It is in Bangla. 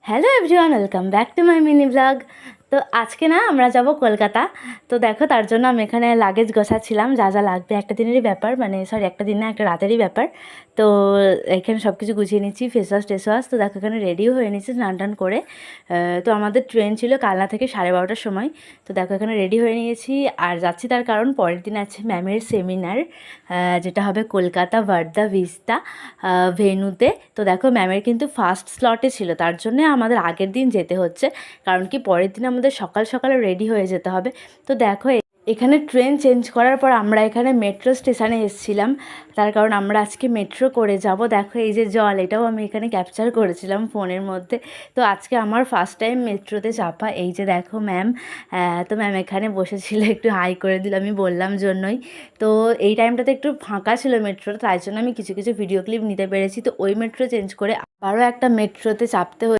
Hello everyone, welcome back to my mini blog. তো আজকে না আমরা যাব কলকাতা। তো দেখো, তার জন্য আমি এখানে লাগেজ গোছাচ্ছিলাম, যা যা লাগবে। একটা দিনেরই ব্যাপার, মানে সরি একটা দিন না, একটা রাতেরই ব্যাপার। তো এখানে সব কিছু গুছিয়ে নিচ্ছি, ফেস ওয়াশ টেস ওয়াশ। তো দেখো এখানে রেডিও হয়ে নিচ্ছি স্নান টান করে। তো আমাদের ট্রেন ছিল কালনা থেকে 12:30টার সময়। তো দেখো এখানে রেডি হয়ে নিয়েছি আর যাচ্ছি, তার কারণ পরের দিন আছে ম্যামের সেমিনার, যেটা হবে কলকাতা ভার্দা ভিস্তা ভেন্যুতে। তো দেখো ম্যামের কিন্তু ফার্স্ট স্লটে ছিল, তার জন্য আমাদের আগের দিন যেতে হচ্ছে, কারণ কি পরের দিন আমাদের সকাল সকালে রেডি হয়ে যেতে হবে। তো দেখো এখানে ট্রেন চেঞ্জ করার পর আমরা এখানে মেট্রো স্টেশনে এসেছিলাম, তার কারণ আমরা আজকে মেট্রো করে যাব। দেখো এই যে জল, এটাও আমি এখানে ক্যাপচার করেছিলাম ফোনের মধ্যে। তো আজকে আমার ফার্স্ট টাইম মেট্রোতে চাপা। এই যে দেখো ম্যাম, তো ম্যাম এখানে বসেছিল, একটু হাই করে দিল, আমি বললাম জন্যই। তো এই টাইমটাতে একটু ফাঁকা ছিল মেট্রোটা, তাই জন্য আমি কিছু কিছু ভিডিও ক্লিপ নিতে পেরেছি। তো ওই মেট্রো চেঞ্জ করে আবারও একটা মেট্রোতে চাপতে